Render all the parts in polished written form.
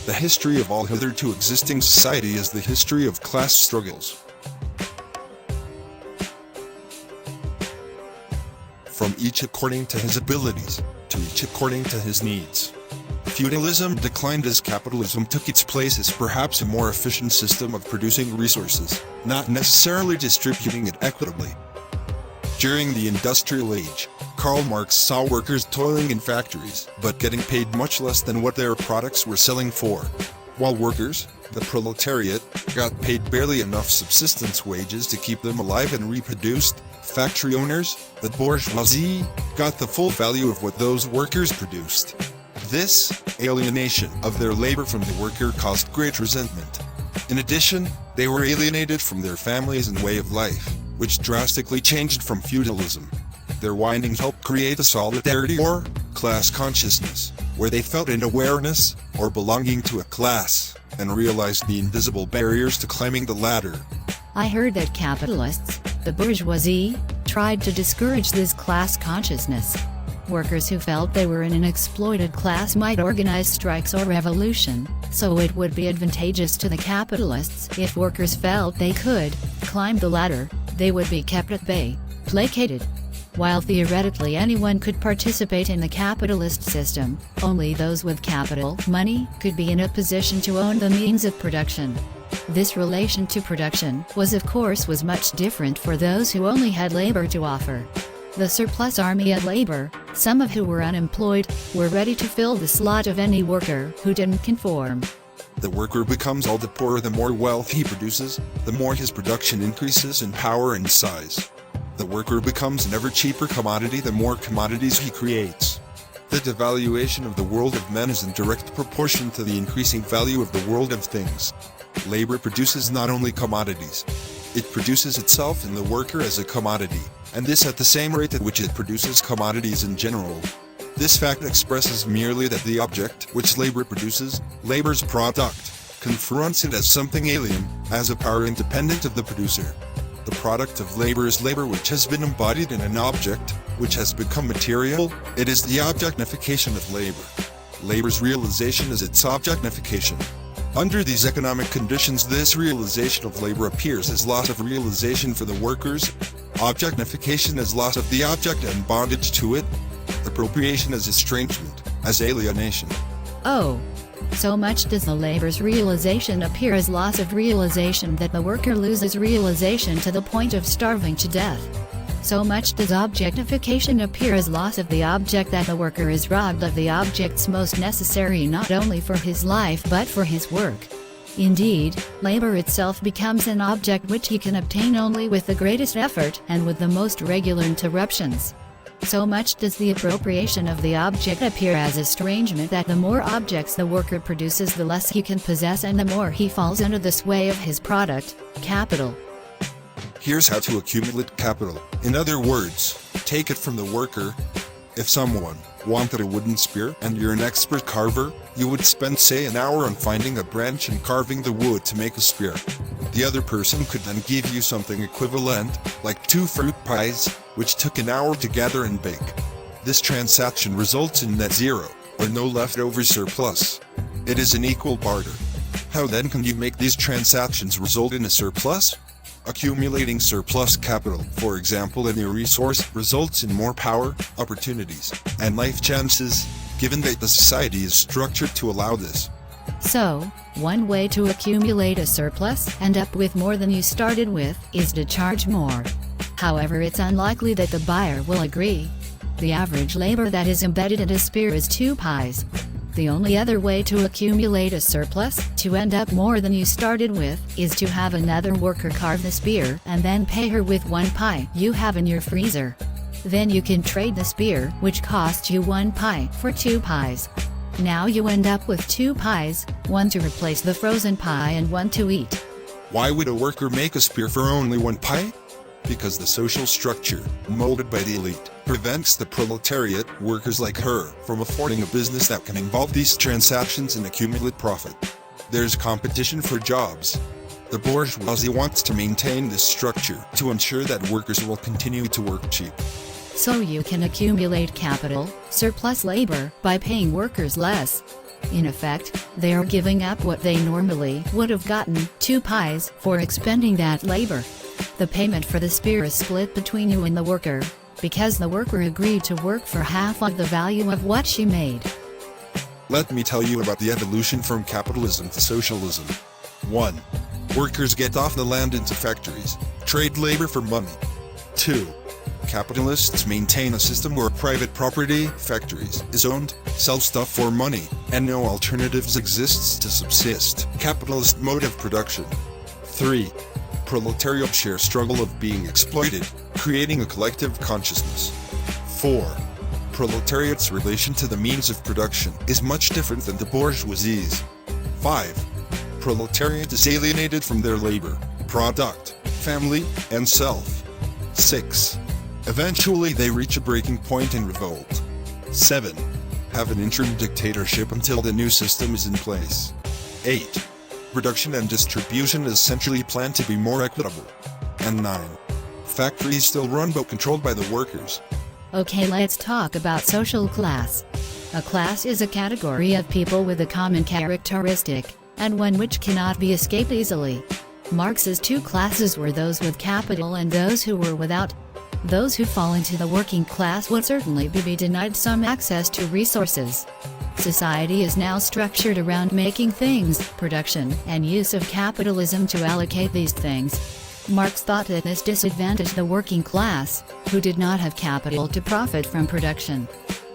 The history of all hitherto existing society is the history of class struggles. From each according to his abilities, to each according to his needs. Feudalism declined as capitalism took its place as perhaps a more efficient system of producing resources, not necessarily distributing it equitably. During the Industrial Age, Karl Marx saw workers toiling in factories, but getting paid much less than what their products were selling for. While workers, the proletariat, got paid barely enough subsistence wages to keep them alive and reproduced, factory owners, the bourgeoisie, got the full value of what those workers produced. This alienation of their labor from the worker caused great resentment. In addition, they were alienated from their families and way of life, which drastically changed from feudalism. Their windings helped create a solidarity or class consciousness, where they felt an awareness or belonging to a class, and realized the invisible barriers to climbing the ladder. I heard that capitalists, the bourgeoisie, tried to discourage this class consciousness. Workers who felt they were in an exploited class might organize strikes or revolution, so it would be advantageous to the capitalists if workers felt they could climb the ladder. They would be kept at bay, placated. While theoretically anyone could participate in the capitalist system, only those with capital, money, could be in a position to own the means of production. This relation to production was much different for those who only had labor to offer. The surplus army of labor, some of who were unemployed, were ready to fill the slot of any worker who didn't conform. The worker becomes all the poorer the more wealth he produces, the more his production increases in power and size. The worker becomes an ever cheaper commodity the more commodities he creates. The devaluation of the world of men is in direct proportion to the increasing value of the world of things. Labor produces not only commodities. It produces itself in the worker as a commodity, and this at the same rate at which it produces commodities in general. This fact expresses merely that the object which labor produces, labor's product, confronts it as something alien, as a power independent of the producer. The product of labor is labor which has been embodied in an object, which has become material. It is the objectification of labor. Labor's realization is its objectification. Under these economic conditions, this realization of labor appears as loss of realization for the workers, objectification as loss of the object and bondage to it, appropriation as estrangement, as alienation. Oh, so much does the labor's realization appear as loss of realization that the worker loses realization to the point of starving to death. So much does objectification appear as loss of the object that the worker is robbed of the objects most necessary not only for his life but for his work. Indeed, labor itself becomes an object which he can obtain only with the greatest effort and with the most regular interruptions. So much does the appropriation of the object appear as estrangement that the more objects the worker produces the less he can possess and the more he falls under the sway of his product, capital. Here's how to accumulate capital. In other words, take it from the worker. If someone wanted a wooden spear and you're an expert carver, you would spend say an hour on finding a branch and carving the wood to make a spear. The other person could then give you something equivalent, like 2 fruit pies, which took an hour to gather and bake. This transaction results in net zero, or no leftover surplus. It is an equal barter. How then can you make these transactions result in a surplus? Accumulating surplus capital, for example in a resource, results in more power, opportunities, and life chances, given that the society is structured to allow this. So, one way to accumulate a surplus, end up with more than you started with, is to charge more. However, it's unlikely that the buyer will agree. The average labor that is embedded in a spear is 2 pies. The only other way to accumulate a surplus, to end up more than you started with, is to have another worker carve the spear and then pay her with 1 pie you have in your freezer. Then you can trade the spear, which cost you 1 pie, for 2 pies. Now you end up with 2 pies, one to replace the frozen pie and one to eat. Why would a worker make a spear for only 1 pie? Because the social structure, molded by the elite, prevents the proletariat, workers like her, from affording a business that can involve these transactions and accumulate profit. There's competition for jobs. The bourgeoisie wants to maintain this structure to ensure that workers will continue to work cheap. So you can accumulate capital, surplus labor, by paying workers less. In effect, they are giving up what they normally would have gotten, 2 pies, for expending that labor. The payment for the spear is split between you and the worker, because the worker agreed to work for half of the value of what she made. Let me tell you about the evolution from capitalism to socialism. 1. Workers get off the land into factories, trade labor for money. 2. Capitalists maintain a system where private property, factories, is owned, sell stuff for money, and no alternatives exists to subsist. Capitalist mode of production. 3. Proletariat share struggle of being exploited, creating a collective consciousness. 4. Proletariat's relation to the means of production is much different than the bourgeoisie's. 5. Proletariat is alienated from their labor, product, family, and self. 6. Eventually they reach a breaking point in revolt. 7. Have an interim dictatorship until the new system is in place. 8. Production and distribution is centrally planned to be more equitable. And 9. Factories still run but controlled by the workers. Okay, let's talk about social class. A class is a category of people with a common characteristic, and one which cannot be escaped easily. Marx's 2 classes were those with capital and those who were without. Those who fall into the working class would certainly be denied some access to resources. Society is now structured around making things, production, and use of capitalism to allocate these things. Marx thought that this disadvantaged the working class, who did not have capital to profit from production.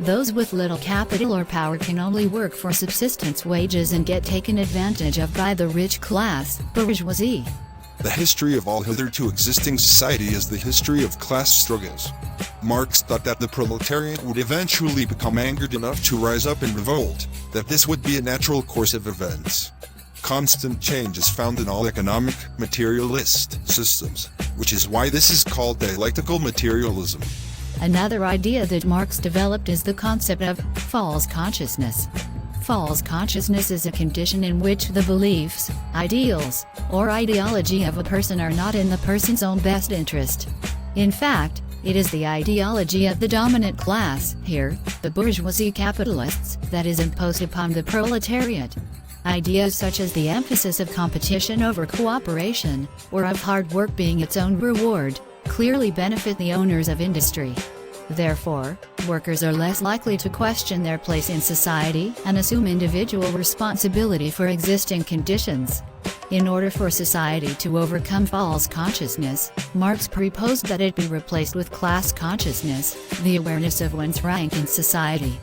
Those with little capital or power can only work for subsistence wages and get taken advantage of by the rich class, bourgeoisie. The history of all hitherto existing society is the history of class struggles. Marx thought that the proletariat would eventually become angered enough to rise up in revolt, that this would be a natural course of events. Constant change is found in all economic, materialist systems, which is why this is called dialectical materialism. Another idea that Marx developed is the concept of false consciousness. False consciousness is a condition in which the beliefs, ideals, or ideology of a person are not in the person's own best interest. In fact, it is the ideology of the dominant class, here, the bourgeoisie capitalists, that is imposed upon the proletariat. Ideas such as the emphasis of competition over cooperation, or of hard work being its own reward, clearly benefit the owners of industry. Therefore, workers are less likely to question their place in society and assume individual responsibility for existing conditions. In order for society to overcome false consciousness, Marx proposed that it be replaced with class consciousness, the awareness of one's rank in society.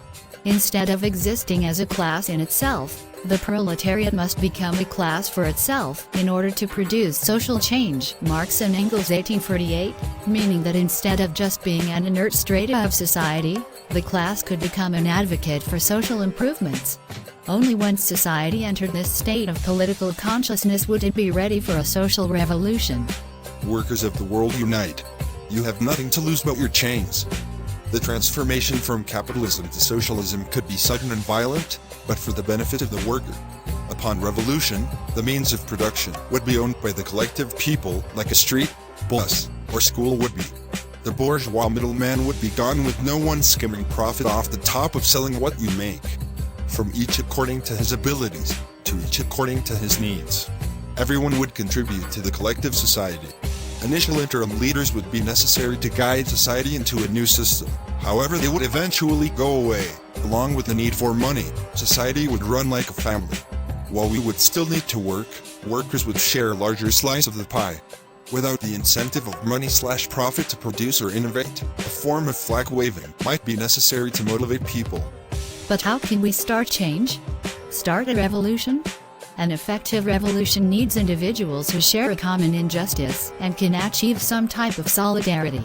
Instead of existing as a class in itself, the proletariat must become a class for itself in order to produce social change. Marx and Engels 1848, meaning that instead of just being an inert strata of society, the class could become an advocate for social improvements. Only once society entered this state of political consciousness would it be ready for a social revolution. Workers of the world unite. You have nothing to lose but your chains. The transformation from capitalism to socialism could be sudden and violent, but for the benefit of the worker. Upon revolution, the means of production would be owned by the collective people, like a street, bus, or school would be. The bourgeois middleman would be gone with no one skimming profit off the top of selling what you make. From each according to his abilities, to each according to his needs. Everyone would contribute to the collective society. Initial interim leaders would be necessary to guide society into a new system. However, they would eventually go away. Along with the need for money, society would run like a family. While we would still need to work, workers would share a larger slice of the pie. Without the incentive of money/profit to produce or innovate, a form of flag waving might be necessary to motivate people. But how can we start change? Start a revolution? An effective revolution needs individuals who share a common injustice and can achieve some type of solidarity.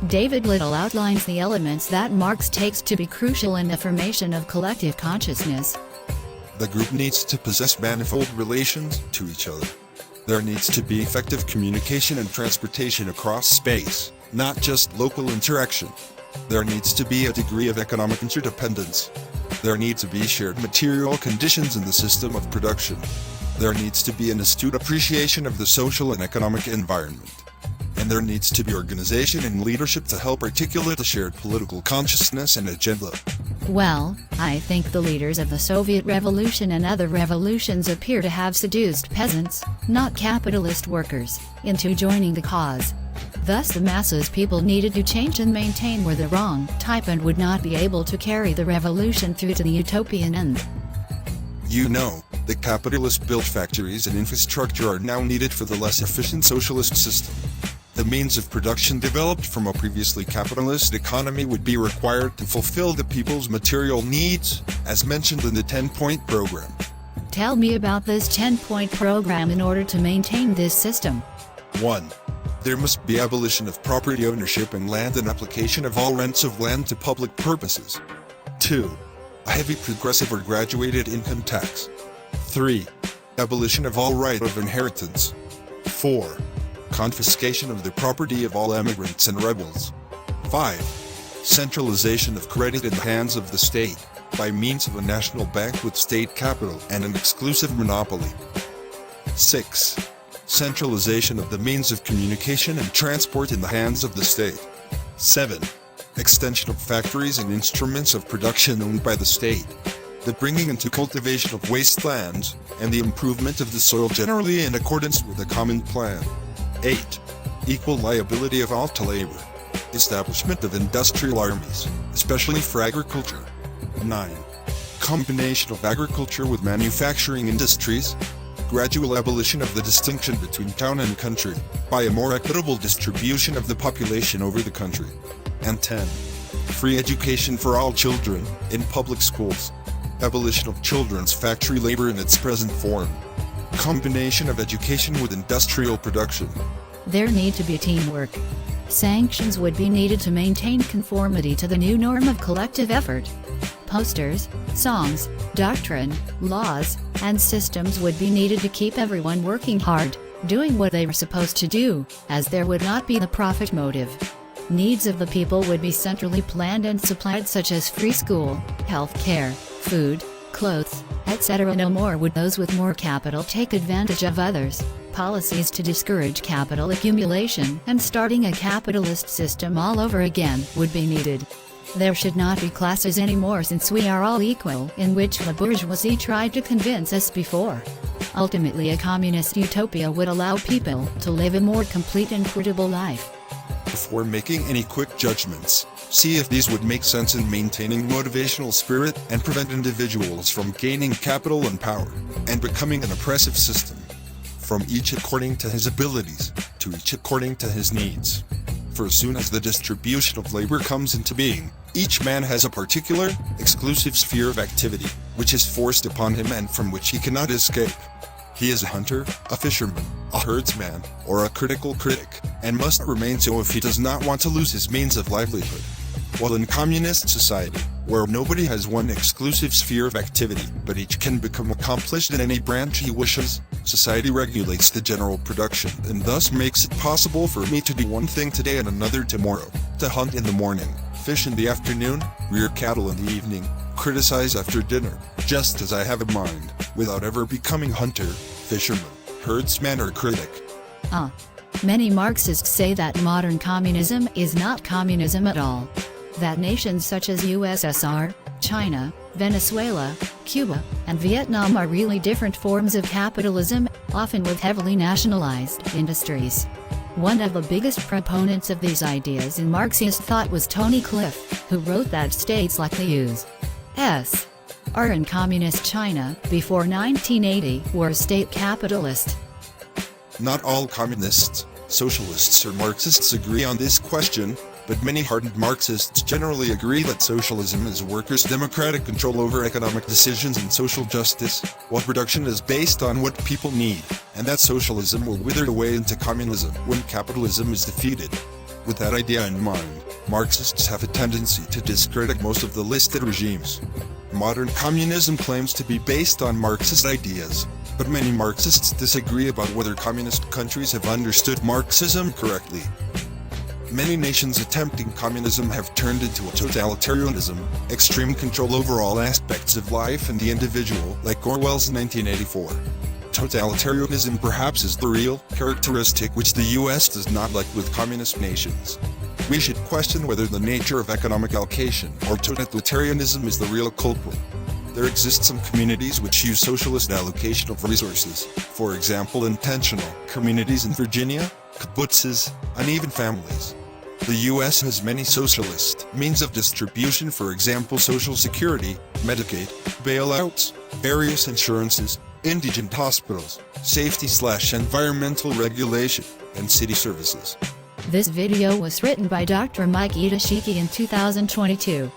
David Little outlines the elements that Marx takes to be crucial in the formation of collective consciousness. The group needs to possess manifold relations to each other. There needs to be effective communication and transportation across space, not just local interaction. There needs to be a degree of economic interdependence. There need to be shared material conditions in the system of production. There needs to be an astute appreciation of the social and economic environment. And there needs to be organization and leadership to help articulate a shared political consciousness and agenda. Well, I think the leaders of the Soviet Revolution and other revolutions appear to have seduced peasants, not capitalist workers, into joining the cause. Thus the masses people needed to change and maintain were the wrong type and would not be able to carry the revolution through to the utopian end. You know, the capitalist built factories and infrastructure are now needed for the less efficient socialist system. The means of production developed from a previously capitalist economy would be required to fulfill the people's material needs, as mentioned in the 10-point program. Tell me about this 10-point program in order to maintain this system. 1. There must be abolition of property ownership and land and application of all rents of land to public purposes. 2. A heavy progressive or graduated income tax. 3. Abolition of all right of inheritance. 4. Confiscation of the property of all emigrants and rebels. 5. Centralization of credit in the hands of the state, by means of a national bank with state capital and an exclusive monopoly. 6. Centralization of the means of communication and transport in the hands of the state. 7. Extension of factories and instruments of production owned by the state. The bringing into cultivation of wastelands, and the improvement of the soil generally in accordance with a common plan. 8. Equal liability of all to labor. Establishment of industrial armies, especially for agriculture. 9. Combination of agriculture with manufacturing industries. Gradual abolition of the distinction between town and country, by a more equitable distribution of the population over the country. And 10. Free education for all children, in public schools. Abolition of children's factory labor in its present form. Combination of education with industrial production. There need to be teamwork. Sanctions would be needed to maintain conformity to the new norm of collective effort. Posters, songs, doctrine, laws, and systems would be needed to keep everyone working hard, doing what they were supposed to do, as there would not be the profit motive. Needs of the people would be centrally planned and supplied, such as free school, health care, food, clothes, etc. No more would those with more capital take advantage of others. Policies to discourage capital accumulation and starting a capitalist system all over again would be needed. There should not be classes anymore, since we are all equal, in which the bourgeoisie tried to convince us before. Ultimately, a communist utopia would allow people to live a more complete and equitable life. Before making any quick judgments, see if these would make sense in maintaining motivational spirit and prevent individuals from gaining capital and power, and becoming an oppressive system. From each according to his abilities, to each according to his needs. For as soon as the distribution of labor comes into being, each man has a particular, exclusive sphere of activity, which is forced upon him and from which he cannot escape. He is a hunter, a fisherman, a herdsman, or a critical critic, and must remain so if he does not want to lose his means of livelihood. While in communist society, where nobody has one exclusive sphere of activity, but each can become accomplished in any branch he wishes, society regulates the general production and thus makes it possible for me to do one thing today and another tomorrow, to hunt in the morning, fish in the afternoon, rear cattle in the evening, criticize after dinner, just as I have a mind, without ever becoming hunter, fisherman, herdsman or critic. Many Marxists say that modern communism is not communism at all. That nations such as USSR, China, Venezuela, Cuba, and Vietnam are really different forms of capitalism, often with heavily nationalized industries. One of the biggest proponents of these ideas in Marxist thought was Tony Cliff, who wrote that states like the U.S. are in communist China before 1980 were state capitalist. Not all communists, socialists or Marxists agree on this question, but many hardened Marxists generally agree that socialism is workers' democratic control over economic decisions and social justice, while production is based on what people need, and that socialism will wither away into communism when capitalism is defeated. With that idea in mind, Marxists have a tendency to discredit most of the listed regimes. Modern communism claims to be based on Marxist ideas, but many Marxists disagree about whether communist countries have understood Marxism correctly. Many nations attempting communism have turned into a totalitarianism, extreme control over all aspects of life and the individual, like Orwell's 1984. Totalitarianism perhaps is the real characteristic which the US does not like with communist nations. We should question whether the nature of economic allocation or totalitarianism is the real culprit. There exist some communities which use socialist allocation of resources, for example intentional communities in Virginia, kibbutzes, and even families. The US has many socialist means of distribution, for example Social Security, Medicaid, bailouts, various insurances, indigent hospitals, safety/environmental regulation, and city services. This video was written by Dr. Mike Itashiki in 2022.